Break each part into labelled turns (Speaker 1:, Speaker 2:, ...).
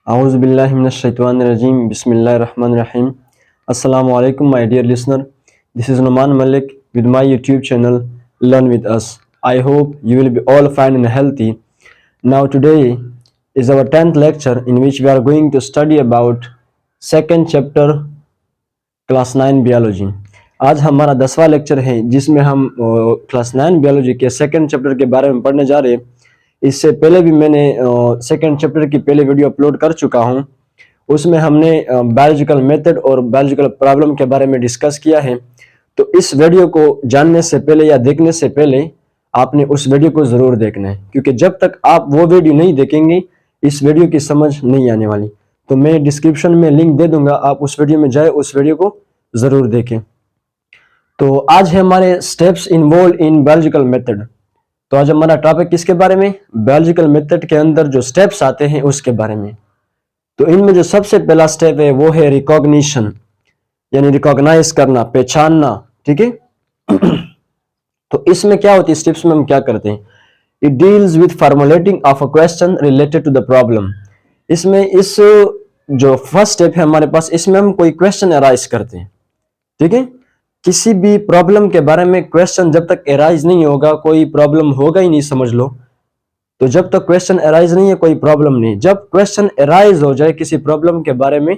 Speaker 1: Auzubillahiminash-shaytanir-rajim. Bismillahir-rahmanir-rahim. Assalamu alaikum, my dear listener. This is Numan Malik with my YouTube channel Learn with Us. I hope you will be all fine and healthy. Now today is our 10th lecture in which we are going to study about second chapter class 9 biology. आज हमारा 10वां lecture है जिसमें हम class 9 biology के second chapter के बारे में पढ़ने जा रहे हैं। इससे पहले भी मैंने सेकंड चैप्टर की पहले वीडियो अपलोड कर चुका हूं। उसमें हमने बायोलॉजिकल मेथड और बायोलॉजिकल प्रॉब्लम के बारे में डिस्कस किया है। तो इस वीडियो को जानने से पहले या देखने से पहले आपने उस वीडियो को ज़रूर देखना है, क्योंकि जब तक आप वो वीडियो नहीं देखेंगे इस वीडियो की समझ नहीं आने वाली। तो मैं डिस्क्रिप्शन में लिंक दे दूंगा, आप उस वीडियो में जाए, उस वीडियो को ज़रूर देखें। तो आज है हमारे steps involve in biological method. तो आज हमारा टॉपिक किसके बारे में? बायोलॉजिकल मेथड के अंदर जो स्टेप्स आते हैं उसके बारे में। तो इनमें जो सबसे पहला स्टेप है वो है रिकॉग्निशन, यानी रिकॉग्नाइज करना, पहचानना। ठीक है। तो इसमें क्या होती है, स्टेप्स में हम क्या करते हैं? It deals with formulating of a question related to the problem. इसमें इस जो फर्स्ट स्टेप है हमारे पास, इसमें हम कोई क्वेश्चन अराइज करते हैं। ठीक है। किसी भी प्रॉब्लम के बारे में क्वेश्चन जब तक अराइज नहीं होगा कोई प्रॉब्लम होगा ही नहीं, समझ लो। तो जब तक क्वेश्चन अराइज नहीं है कोई प्रॉब्लम नहीं। जब क्वेश्चन अराइज हो जाए किसी प्रॉब्लम के बारे में,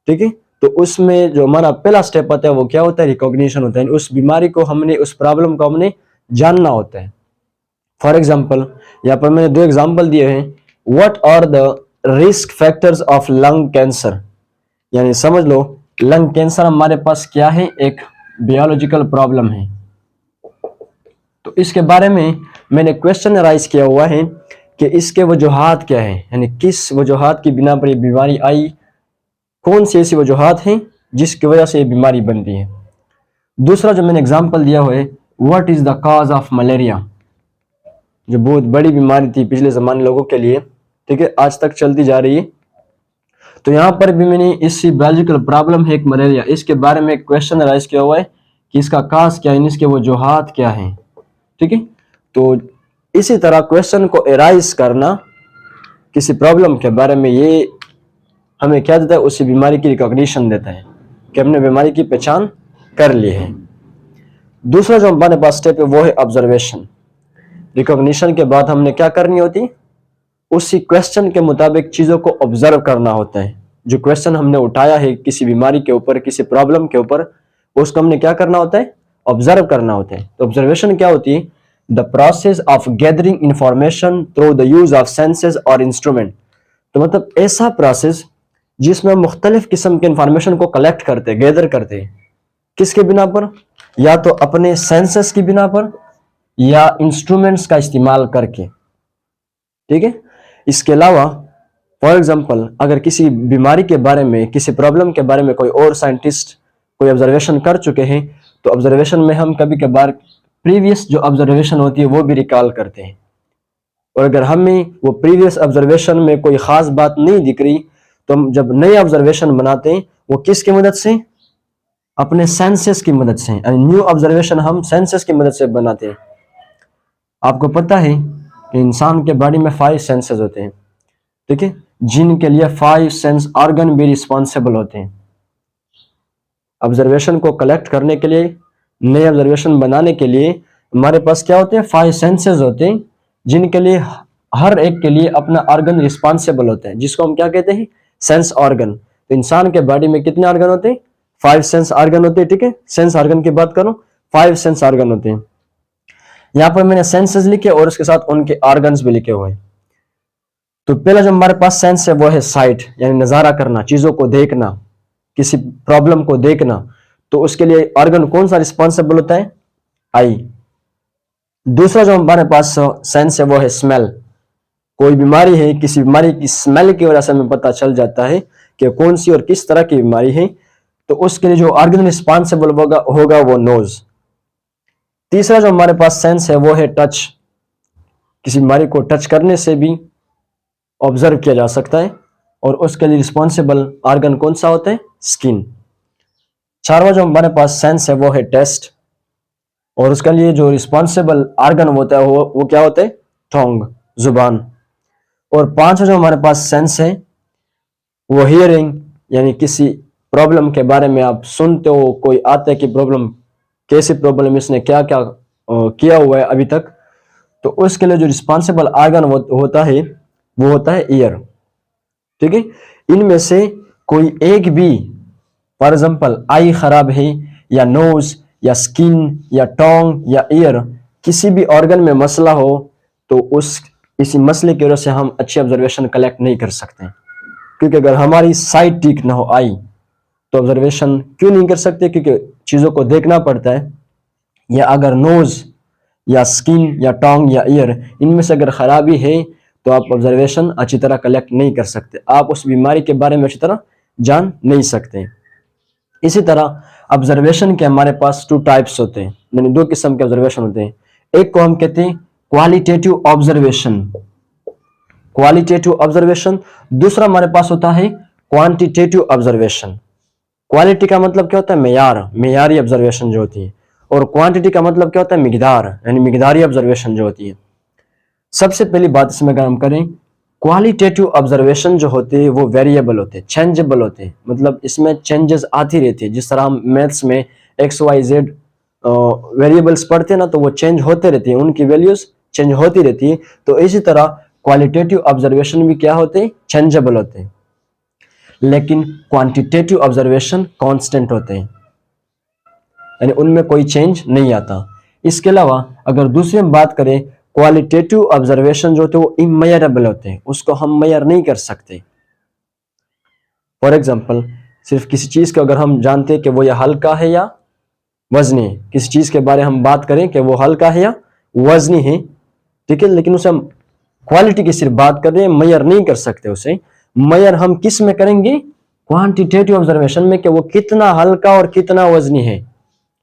Speaker 1: ठीक है, तो उसमें जो हमारा पहला स्टेप आता है वो क्या होता है? रिकॉग्निशन होता है। उस बीमारी को हमने, उस प्रॉब्लम को हमने जानना होता है। फॉर एग्जाम्पल, यहाँ पर मैंने 2 एग्जाम्पल दिए हैं। What are the risk factors of lung cancer, यानी समझ लो लंग कैंसर हमारे पास क्या है? एक बायोलॉजिकल प्रॉब्लम है। तो इसके बारे में मैंने क्वेश्चन राइज किया हुआ है कि इसके वजूहात क्या है, यानी किस वजूहात की बिना पर ये बीमारी आई, कौन सी ऐसी वजूहात हैं जिसकी वजह से ये बीमारी बनती है। दूसरा जो मैंने एग्जांपल दिया हुआ है, what is the cause of malaria, जो बहुत बड़ी बीमारी थी पिछले जमाने लोगों के लिए, ठीक है, आज तक चलती जा रही है। तो यहाँ पर भी मैंने इसी बायोलॉजिकल प्रॉब्लम है एक मलेरिया, इसके बारे में क्वेश्चन राइज किया हुआ है कि इसका काज क्या है, इसके वजूहात क्या है। ठीक है। तो इसी तरह क्वेश्चन को एराइज करना किसी प्रॉब्लम के बारे में, ये हमें क्या देता है? उसी बीमारी की रिकॉग्निशन देता है कि हमने बीमारी की पहचान कर ली है। दूसरा जो हमारे पास स्टेप है वो है ऑब्जर्वेशन। रिकॉग्निशन के बाद हमने क्या करनी होती? उसी क्वेश्चन के मुताबिक चीजों को ऑब्जर्व करना होता है। जो क्वेश्चन हमने उठाया है किसी बीमारी के ऊपर, किसी प्रॉब्लम के ऊपर, उसको हमने क्या करना होता है? ऑब्जर्व करना होता है। तो ऑब्जर्वेशन क्या होती है? The process of gathering information through the use of senses और इंस्ट्रूमेंट। तो मतलब ऐसा प्रोसेस जिसमें मुख्तलिफ किस्म के इंफॉर्मेशन को कलेक्ट करते, गैदर करते। किसके बिना पर? या तो अपने सेंसेस की बिना पर या इंस्ट्रूमेंट्स का इस्तेमाल करके। ठीक है। इसके अलावा फॉर एग्जांपल, अगर किसी बीमारी के बारे में, किसी प्रॉब्लम के बारे में कोई और साइंटिस्ट कोई ऑब्जर्वेशन कर चुके हैं, तो ऑब्जर्वेशन में हम कभी कभार प्रीवियस जो ऑब्जर्वेशन होती है वो भी रिकॉल करते हैं। और अगर हमें वो प्रीवियस ऑब्जर्वेशन में कोई खास बात नहीं दिख रही, तो हम जब नए ऑब्जर्वेशन बनाते हैं वो किसकी मदद से? अपने सेंसेस की मदद से। न्यू ऑब्जर्वेशन हम सेंसेस की मदद से बनाते हैं। आपको पता है कि इंसान के बॉडी में 5 सेंसेस होते हैं, ठीक है, जिनके लिए 5 सेंस ऑर्गन भी रिस्पॉन्सिबल होते हैं। ऑब्जर्वेशन को कलेक्ट करने के लिए, नए ऑब्जर्वेशन बनाने के लिए हमारे पास क्या होते हैं? 5 सेंसेस होते हैं, जिनके लिए हर एक के लिए अपना ऑर्गन रिस्पॉन्सिबल होता है, जिसको हम क्या कहते हैं? Sense organ. तो इंसान के बॉडी में कितने ऑर्गन होते हैं? 5 सेंस ऑर्गन होते हैं। ठीक है। सेंस ऑर्गन की बात करो, 5 सेंस ऑर्गन होते हैं। यहाँ पर मैंने सेंसेस लिखे और उसके साथ उनके ऑर्गन्स भी लिखे हुए हैं। तो पहला जो हमारे पास सेंस है वो है साइट, यानी नजारा करना, चीजों को देखना, किसी प्रॉब्लम को देखना। तो उसके लिए ऑर्गन कौन सा रिस्पॉन्सिबल होता है? आई। दूसरा जो हमारे पास सेंस है वो है स्मेल। कोई बीमारी है, किसी बीमारी की स्मेल की वजह से हमें पता चल जाता है कि कौन सी और किस तरह की बीमारी है। तो उसके लिए जो ऑर्गन रिस्पॉन्सिबल होगा वो नोज। तीसरा जो हमारे पास सेंस है वो है टच। किसी बीमारी को टच करने से भी ऑब्जर्व किया जा सकता है, और उसके लिए रिस्पॉन्सिबल ऑर्गन कौन सा होता है? स्किन। चारवा जो हमारे पास सेंस है वो है टेस्ट, और उसके लिए जो रिस्पॉन्सिबल ऑर्गन होता है वो क्या होता है? टंग, जुबान। और पांचवा जो हमारे पास सेंस है वो हियरिंग यानी किसी प्रॉब्लम के बारे में आप सुनते हो, कोई आता है कि प्रॉब्लम, कैसी प्रॉब्लम, इसने क्या क्या किया हुआ है अभी तक, तो उसके लिए जो रिस्पॉन्सिबल आर्गन होता है वो होता है ईयर। ठीक है, इनमें से कोई एक भी, फॉर एग्जाम्पल आई खराब है, या नोज, या स्किन, या टोंग, या ईयर, किसी भी ऑर्गन में मसला हो, तो उस इसी मसले की वजह से हम अच्छी ऑब्जर्वेशन कलेक्ट नहीं कर सकते। क्योंकि अगर हमारी साइट ठीक ना हो, आई, तो ऑब्जर्वेशन क्यों नहीं कर सकते, क्योंकि चीजों को देखना पड़ता है। या अगर नोज, या स्किन, या टोंग, या ईयर, इनमें से अगर खराबी है तो आप ऑब्जर्वेशन अच्छी तरह कलेक्ट नहीं कर सकते, आप उस बीमारी के बारे में अच्छी तरह जान नहीं सकते। इसी तरह ऑब्जर्वेशन के हमारे पास टू टाइप्स होते हैं, यानी दो किस्म के ऑब्जर्वेशन होते हैं। एक को हम कहते हैं क्वालिटेटिव ऑब्जर्वेशन, क्वालिटेटिव ऑब्जर्वेशन। दूसरा हमारे पास होता है क्वांटिटेटिव ऑब्जर्वेशन। क्वालिटी का मतलब क्या होता है, मेयार, मेयारी ऑब्जर्वेशन जो होती है, और क्वांटिटी का मतलब क्या होता है, मिकदार, यानी मिकदारी ऑब्जर्वेशन जो होती है। सबसे पहली बात इसमें अगर हम करें, क्वालिटेटिव ऑब्जर्वेशन जो होते हैं वो वेरिएबल होते हैं, चेंजेबल होते हैं, मतलब इसमें चेंजेस आती रहती है। जिस तरह हम मैथ्स में एक्स वाई जेड वेरिएबल्स पढ़ते हैं ना, तो वो चेंज होते रहती है, उनकी वैल्यूज चेंज होती रहती है। तो इसी तरह क्वालिटेटिव ऑब्जर्वेशन भी क्या होते हैं, चेंजेबल होते हैं। लेकिन क्वांटिटेटिव ऑब्जर्वेशन कांस्टेंट होते हैं, यानी उनमें कोई चेंज नहीं आता। इसके अलावा अगर दूसरी हम बात करें, क्वालिटेटिव ऑब्जर्वेशन जो होते हैं वो इमेयरेबल होते हैं, उसको हम मेयर नहीं कर सकते। फॉर एग्जाम्पल, सिर्फ किसी चीज को अगर हम जानते हैं कि वो या हल्का है या वजनी है, किसी चीज के बारे में हम बात करें कि वो हल्का है या वजनी है, ठीक है, लेकिन उसे हम क्वालिटी की सिर्फ बात कर रहे हैं, मेयर नहीं कर सकते उसे। मेयर हम किस में करेंगे, क्वांटिटेटिव ऑब्जर्वेशन में, कि वो कितना हल्का और कितना वजनी है।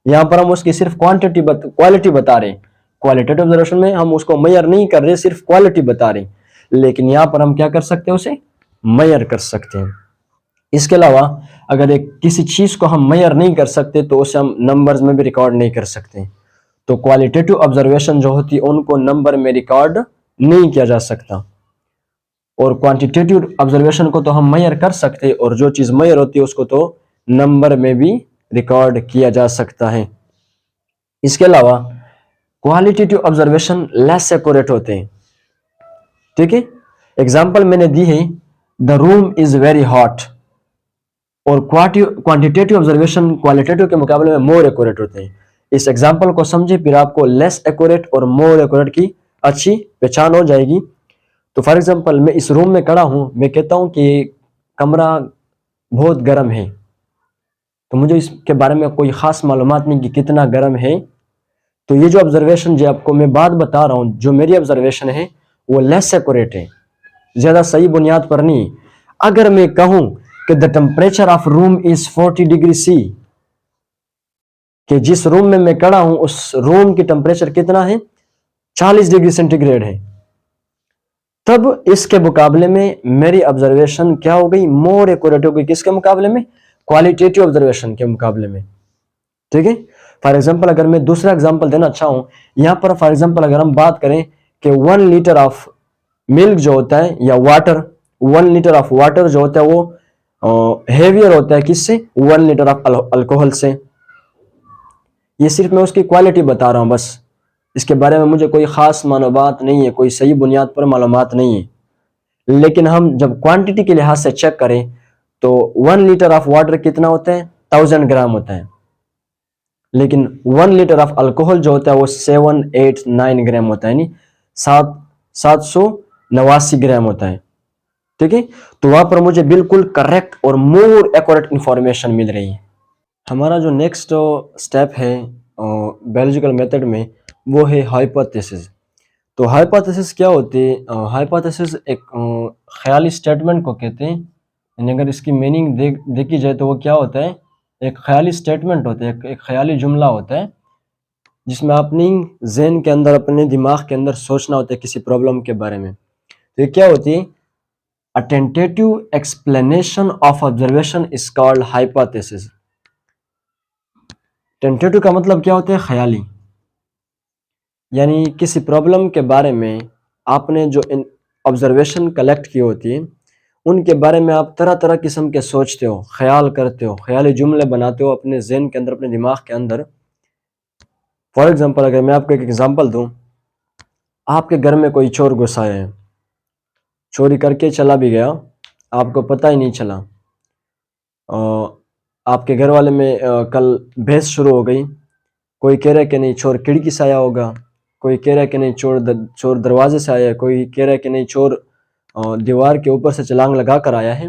Speaker 1: यहां पर हम उसकी सिर्फ क्वालिटी बता रहे हैं। क्वालिटेटिव ऑब्जर्वेशन में हम उसको मेयर नहीं कर रहे, सिर्फ क्वालिटी बता रहे हैं। लेकिन यहां पर हम क्या कर सकते हैं, उसे मेयर कर सकते हैं। इसके अलावा अगर एक किसी चीज को हम मेयर नहीं कर सकते तो उसे हम नंबर्स में भी रिकॉर्ड नहीं कर सकते। तो क्वालिटेटिव ऑब्जर्वेशन जो होती है उनको नंबर में रिकॉर्ड नहीं किया जा सकता, और क्वांटिटेटिव ऑब्जर्वेशन को तो हम मेयर कर सकते हैं, और जो चीज मेयर होती है उसको तो नंबर में भी रिकॉर्ड किया जा सकता है। इसके अलावा क्वालिटेटिव ऑब्जर्वेशन लेस एक्यूरेट होते हैं, ठीक है। एग्जाम्पल मैंने दी है, the room is very hot, और क्वांटिटेटिव ऑब्जर्वेशन क्वालिटेटिव के मुकाबले में मोर एक्यूरेट होते हैं। इस एग्जाम्पल को समझे, फिर आपको लेस एक्यूरेट और मोर एक्यूरेट की अच्छी पहचान हो जाएगी। तो फॉर एग्जाम्पल, मैं इस रूम में खड़ा हूं, मैं कहता हूं कि कमरा बहुत गर्म है, तो मुझे इसके बारे में कोई खास मालूमात नहीं कि कितना गर्म है। तो ये जो ऑब्जर्वेशन जो आपको मैं बात बता रहा हूं, जो मेरी ऑब्जर्वेशन है वो लेस एक्यूरेट है, ज्यादा सही बुनियाद पर नहीं। अगर मैं कहूं कि the temperature of room is 40 degree C, कि जिस रूम में मैं खड़ा हूं उस रूम की टेम्परेचर कितना है, 40 डिग्री सेंटीग्रेड है, तब इसके मुकाबले में मेरी ऑब्जर्वेशन क्या हो गई, मोर एक्यूरेट हो गई। किसके मुकाबले में, क्वालिटेटिव ऑब्जर्वेशन के मुकाबले में, ठीक है। फॉर एग्जाम्पल, अगर मैं दूसरा एग्जाम्पल देना चाहूं, यहां पर फॉर एग्जाम्पल अगर हम बात करें कि 1 लीटर ऑफ मिल्क जो होता है, या वाटर, 1 लीटर ऑफ वाटर जो होता है वो हेवियर होता है किससे, 1 लीटर ऑफ अल्कोहल से। ये सिर्फ मैं उसकी क्वालिटी बता रहा हूं बस, इसके बारे में मुझे कोई खास मालूमात नहीं है, कोई सही बुनियाद पर मालूमात नहीं है। लेकिन हम जब क्वांटिटी के लिहाज से चेक करें तो 1 लीटर ऑफ वाटर कितना होता है, 1000 ग्राम होता है, लेकिन 1 लीटर ऑफ अल्कोहल जो होता है वो 789 ग्राम होता है, यानी 789 ग्राम होता है, ठीक है। तो वहां पर मुझे बिल्कुल करेक्ट और मोर एक्यूरेट इंफॉर्मेशन मिल रही है। हमारा जो नेक्स्ट स्टेप है बायोलॉजिकल मेथड में, वो है हाइपोथेसिस। तो हाइपोथेसिस क्या होती है, हाइपोथेसिस एक ख्याली स्टेटमेंट को कहते हैं, यानी अगर इसकी मीनिंग देखी जाए तो वो क्या होता है, एक ख्याली स्टेटमेंट होता है, एक ख्याली जुमला होता है, जिसमें अपनी ज़हन के अंदर, अपने दिमाग के अंदर सोचना होता है किसी प्रॉब्लम के बारे में। तो ये क्या होती है, a tentative explanation of observation is called hypothesis. Tentative का मतलब क्या होता है, ख्याली, यानी किसी प्रॉब्लम के बारे में आपने जो ऑब्जर्वेशन कलेक्ट की होती है उनके बारे में आप तरह तरह किस्म के सोचते हो, ख्याल करते हो, ख्याली जुमले बनाते हो अपने जहन के अंदर, अपने दिमाग के अंदर। फॉर एग्जाम्पल अगर मैं आपको एक एग्जाम्पल दूं, आपके घर में कोई चोर घुस आया है, चोरी करके चला भी गया, आपको पता ही नहीं चला। अ, आपके घर वाले में कल बहस शुरू हो गई, कोई कह रहा है कि नहीं चोर खिड़की से आया होगा, कोई कह रहा है कि नहीं चोर दरवाजे से आया है, कोई कह रहा है कि नहीं चोर दीवार के ऊपर से छलांग लगा कर आया है।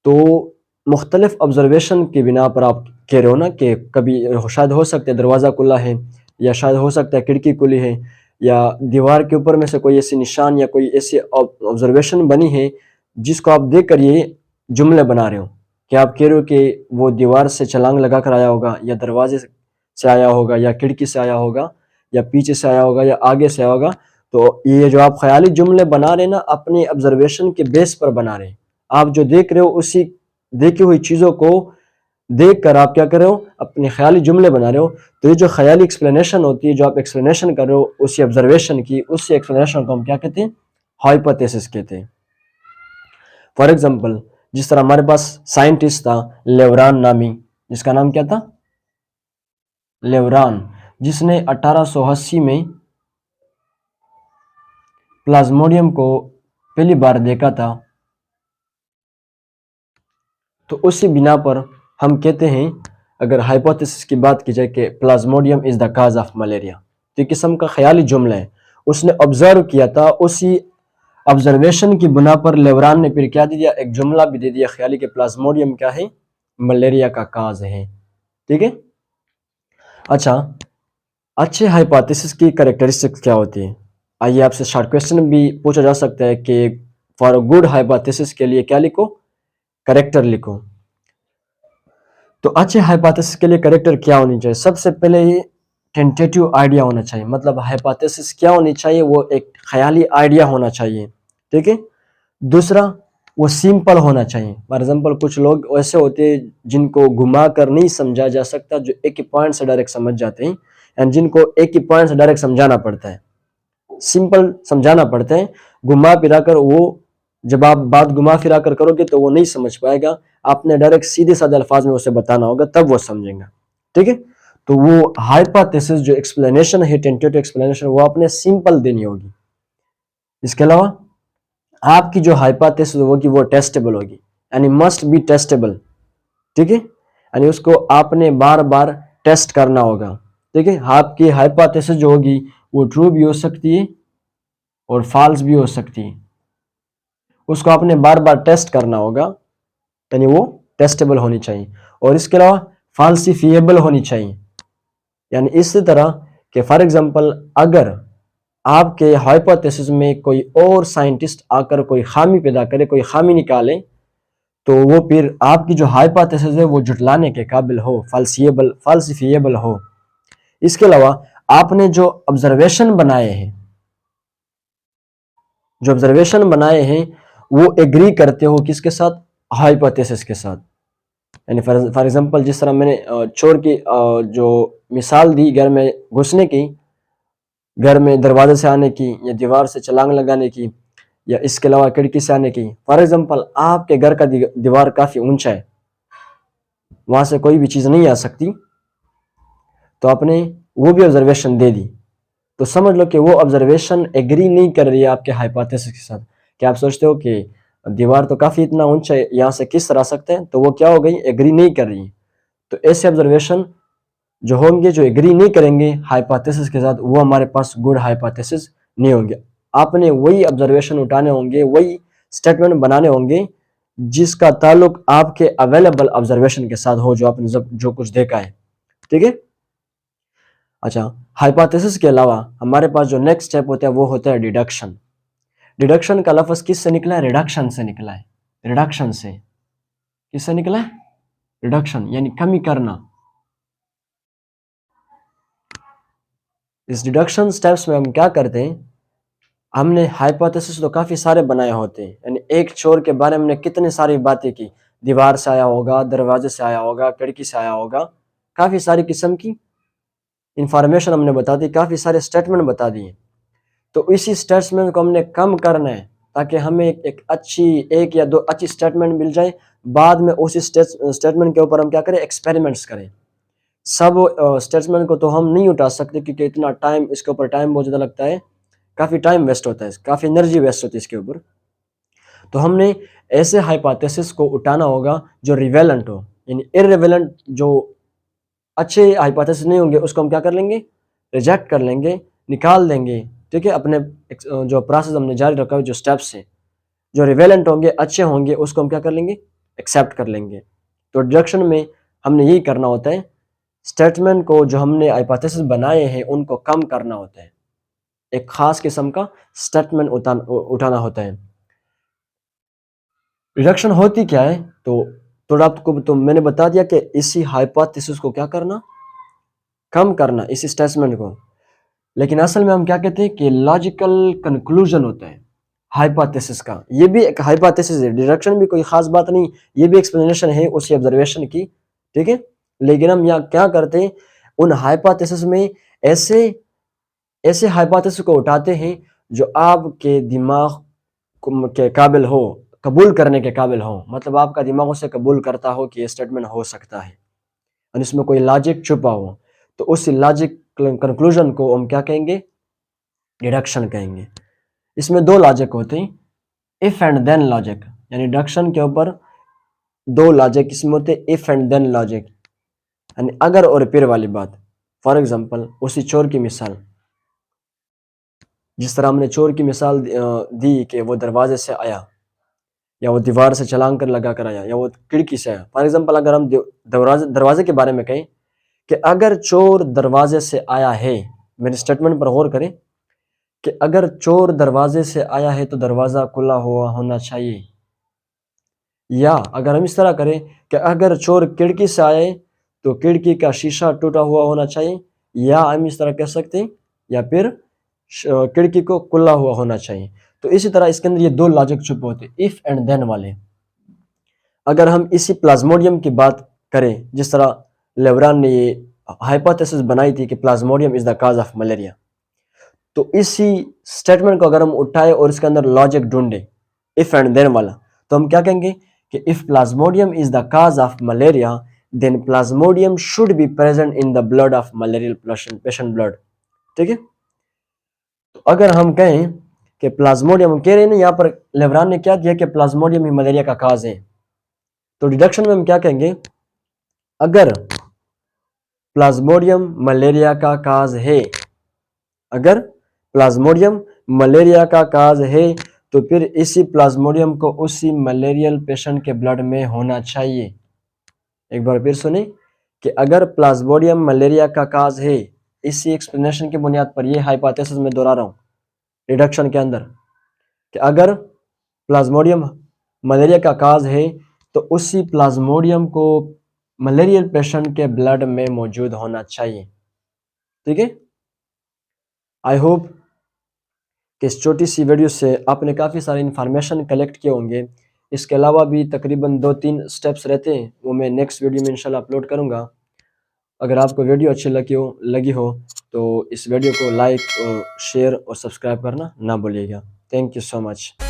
Speaker 1: तो मुख्तलिफ ऑब्जर्वेशन की बिना पर आप कह रहे हो ना कि कभी शायद हो सकता है दरवाज़ा खुला है, या शायद हो सकता है खिड़की खुली है, या दीवार के ऊपर में से कोई ऐसी निशान या कोई ऐसी ऑब्जर्वेशन बनी है जिसको आप देख कर ये जुमले बना रहे हो। कि आप कह रहे हो कि वो दीवार से छलांग लगा कर आया होगा, या दरवाजे से आया होगा, या खिड़की से आया होगा, या पीछे से आया होगा, या आगे से आया होगा। तो ये जो आप ख्याली जुमले बना रहे हैं ना, अपने ऑब्जर्वेशन के बेस पर बना रहे हैं। आप जो देख रहे हो उसी देखी हुई चीज़ों को देख कर आप क्या कर रहे हो, अपने ख्याली जुमले बना रहे हो। तो ये जो ख्याली एक्सप्लेनेशन होती है, जो आप एक्सप्लेनेशन कर रहे हो उसी ऑब्जर्वेशन की, उसी एक्सप्लेनेशन को हम क्या कहते हैं, हाइपोथेसिस कहते हैं। फॉर एग्जाम्पल जिस तरह हमारे पास साइंटिस्ट था लेवरान नामी, जिसका नाम क्या था, लेवरान, जिसने 1880 में प्लाज्मोडियम को पहली बार देखा था। तो उसी बिना पर हम कहते हैं, अगर हाइपोथेसिस की बात की जाए कि Plasmodium is the cause of malaria, तो एक किस्म का ख्याली जुमला है। उसने ऑब्जर्व किया था, उसी ऑब्जर्वेशन की बुना पर लेवरान ने फिर क्या दे दिया, एक जुमला भी दे दिया ख्याली के प्लाज्मोडियम क्या है, मलेरिया का काज है। ठीक है। अच्छा, अच्छे हाइपोथेसिस की कैरेक्टरिस्टिक्स क्या होती है? आइए आपसे शॉर्ट क्वेश्चन भी पूछा जा सकता है कि फॉर गुड हाइपोथेसिस के लिए क्या लिखो, करेक्टर लिखो। तो अच्छे हाइपोथेसिस के लिए करेक्टर क्या होनी चाहिए? सबसे पहले ये टेंटेटिव आइडिया होना चाहिए, मतलब हाइपोथेसिस क्या होनी चाहिए, वो एक ख्याली आइडिया होना चाहिए। ठीक है। दूसरा, वो सिंपल होना चाहिए। फॉर एग्जाम्पल कुछ लोग ऐसे होते हैं जिनको घुमा कर नहीं समझा जा सकता, जो एक ही पॉइंट से डायरेक्ट समझ जाते हैं, एंड जिनको एक ही पॉइंट से डायरेक्ट समझाना पड़ता है, सिंपल समझाना पड़ता है। घुमा फिरा कर वो, जब आप बात घुमा फिरा कर करोगे तो वो नहीं समझ पाएगा। आपने डायरेक्ट सीधे साधे अल्फाज में उसे बताना होगा, तब वो समझेगा। ठीक है। तो वो हाइपोथेसिस जो एक्सप्लेनेशन है, टेंटेटिव एक्सप्लेनेशन, वो आपने सिंपल देनी होगी। इसके अलावा आपकी जो हाइपोथेसिस होगी वो टेस्टेबल होगी, यानी मस्ट बी टेस्टेबल। ठीक है। यानी उसको आपने बार बार टेस्ट करना होगा। ठीक है। आपकी हाइपोथेसिस जो होगी वो ट्रू भी हो सकती है और फॉल्स भी हो सकती है। उसको आपने बार बार टेस्ट करना होगा, यानी वो टेस्टेबल होनी चाहिए। और इसके अलावा फाल्सिफिएबल होनी चाहिए, यानी इस तरह कि फॉर एग्जांपल अगर आपके हाइपोथेसिस में कोई और साइंटिस्ट आकर कोई खामी पैदा करे, कोई खामी निकाले, तो वो फिर आपकी जो हाइपोथेसिस है वो जुटलाने के काबिल हो, फाल्सिफिएबल हो। इसके अलावा आपने जो ऑब्जर्वेशन बनाए हैं वो एग्री करते हो किसके साथ, हाइपोथेसिस के साथ। यानी फॉर एग्जांपल जिस तरह मैंने चोर की जो मिसाल दी घर में घुसने की, घर में दरवाजे से आने की, या दीवार से छलांग लगाने की, या इसके अलावा खिड़की से आने की। फॉर एग्जांपल आपके घर का दीवार काफी ऊंचा है, वहां से कोई भी चीज नहीं आ सकती, तो आपने वो भी ऑब्जर्वेशन दे दी, तो समझ लो कि वो ऑब्जर्वेशन एग्री नहीं कर रही है आपके हाइपोथेसिस के साथ। कि आप सोचते हो कि दीवार तो काफी इतना ऊंचा है, यहाँ से किस तरह आ सकते हैं, तो वो क्या हो गई, एग्री नहीं कर रही है। तो ऐसे ऑब्जर्वेशन जो होंगे, जो एग्री नहीं करेंगे हाइपोथेसिस के साथ, वो हमारे पास गुड हाइपोथेसिस नहीं होंगे। आपने वही ऑब्जर्वेशन उठाने होंगे, वही स्टेटमेंट बनाने होंगे जिसका ताल्लुक आपके अवेलेबल ऑब्जर्वेशन के साथ हो, जो आपने जो कुछ देखा है। ठीक है। अच्छा, हाइपोथेसिस के अलावा हमारे पास जो नेक्स्ट स्टेप होता है वो होता है डिडक्शन। डिडक्शन का लफ्ज किससे निकला है, रिडक्शन से निकला है। रिडक्शन से, किससे निकला है, रिडक्शन, यानी कमी करना। इस डिडक्शन स्टेप्स में हम क्या करते हैं, हमने हाइपोथेसिस तो काफी सारे बनाए होते हैं, यानी एक चोर के बारे में हमने कितने सारी बातें की, दीवार से आया होगा, दरवाजे से आया होगा, खिड़की से आया होगा, काफी सारी किस्म की इंफॉर्मेशन हमने बता दी, काफी सारे स्टेटमेंट बता दिए। तो इसी स्टेटमेंट को हमने कम करना है, ताकि हमें एक या दो अच्छी स्टेटमेंट मिल जाए। बाद में उसी स्टेटमेंट के ऊपर हम क्या करें, एक्सपेरिमेंट्स करें। सब स्टेटमेंट को तो हम नहीं उठा सकते क्योंकि इतना टाइम, इसके ऊपर टाइम बहुत ज़्यादा लगता है, काफ़ी टाइम वेस्ट होता है, काफ़ी एनर्जी वेस्ट होती है इसके ऊपर। तो हमने ऐसे हाइपोथेसिस को उठाना होगा जो रिवेलेंट हो, यानी इररिवेलेंट जो अच्छे हाइपोथेसिस नहीं होंगे उसको हम क्या कर लेंगे, रिजेक्ट कर लेंगे, निकाल देंगे। ठीक है, अपने जो प्रोसेस हमने जारी रखा है, जो स्टेप्स हैं, जो रिवेलेंट होंगे, अच्छे होंगे, उसको हम क्या कर लेंगे, एक्सेप्ट कर लेंगे। तो डिडक्शन में हमने यही करना होता है, स्टेटमेंट को जो हमने हाइपोथेसिस बनाए हैं उनको कम करना होता है, एक खास किस्म का स्टेटमेंट उठाना होता है। रिडक्शन होती क्या है, तो थोड़ा आपको तो मैंने बता दिया कि इसी हाइपोथेसिस को क्या करना, कम करना, इसी स्टेटमेंट को। लेकिन असल में हम क्या कहते हैं कि लॉजिकल कंक्लूजन होता है हाइपोथेसिस का। ये भी एक हाइपोथेसिस है, डिडक्शन भी कोई खास बात नहीं, ये भी एक्सप्लेनेशन है उसी ऑब्जर्वेशन की। ठीक है, लेकिन हम यहाँ क्या करते हैं, उन हाइपोथेसिस में ऐसे ऐसे हाइपोथेसिस को उठाते हैं जो आपके दिमाग के काबिल हो, कबूल करने के काबिल हो, मतलब आपका दिमाग उसे कबूल करता हो कि ये स्टेटमेंट हो सकता है और इसमें कोई लॉजिक छुपा हो। तो उस लॉजिक कंक्लूजन को हम क्या कहेंगे, डिडक्शन कहेंगे। इसमें दो लॉजिक होते हैं, इफ एंड देन लॉजिक, यानी डिडक्शन के ऊपर दो लॉजिक इसमें होते हैं, इफ एंड देन लॉजिक, यानी अगर और फिर वाली बात। फॉर एग्जांपल, उसी चोर की मिसाल, जिस तरह हमने चोर की मिसाल दी कि वो दरवाजे से आया, या वो दीवार से छलांग कर लगा कर आया, या वो खिड़की से आया। फॉर एग्जांपल, अगर हम दरवाजे के बारे में कहें कि अगर चोर दरवाजे से आया है, मेरे स्टेटमेंट पर गौर करें कि अगर चोर दरवाजे से आया है तो दरवाजा खुला हुआ होना चाहिए। या अगर हम इस तरह करें कि अगर चोर खिड़की से आए तो खिड़की का शीशा टूटा हुआ होना चाहिए, या हम इस तरह कह सकते हैं, या फिर खिड़की को खुला हुआ होना चाहिए। तो इसी तरह इसके अंदर ये दो लॉजिक छुपे होते हैं, इफ एंड देन वाले। अगर हम इसी प्लाज्मोडियम की बात करें, जिस तरह लेब्रान ने ये हाइपोथेसिस बनाई थी कि Plasmodium is the cause of malaria, तो इसी स्टेटमेंट को अगर हम उठाए और इसके अंदर लॉजिक ढूंढे, इफ एंड देन वाला, तो हम क्या कहेंगे कि if plasmodium is the cause of malaria then plasmodium should be present in the blood of malarial patient blood. ठीक है, तो अगर हम कहें कि प्लाज्मोडियम, हम कह रहे हैं ना, यहाँ पर लेब्रान ने क्या दिया कि प्लाज्मोडियम ही मलेरिया का काज है, तो डिडक्शन में हम क्या कहेंगे, अगर प्लाज्मोडियम मलेरिया का काज है, अगर प्लाज्मोडियम मलेरिया का काज है तो फिर इसी प्लाज्मोडियम को उसी मलेरियल पेशेंट के ब्लड में होना चाहिए। एक बार फिर सुने कि अगर प्लाज्मोडियम मलेरिया का काज है, इसी एक्सप्लेनेशन की बुनियाद पर, यह हाइपोथेसिस में दोहरा रहा हूं रिडक्शन के अंदर, कि अगर प्लाज्मोडियम मलेरिया का काज है तो उसी प्लाज्मोडियम को मलेरियल पेशेंट के ब्लड में मौजूद होना चाहिए। ठीक है, आई होप कि इस छोटी सी वीडियो से आपने काफ़ी सारे इन्फॉर्मेशन कलेक्ट किए होंगे। इसके अलावा भी तकरीबन 2-3 स्टेप्स रहते हैं, वो मैं नेक्स्ट वीडियो में इंशाल्लाह अपलोड करूँगा। अगर आपको वीडियो अच्छी लगी हो तो इस वीडियो को लाइक और शेयर और सब्सक्राइब करना ना भूलिएगा। Thank you so much.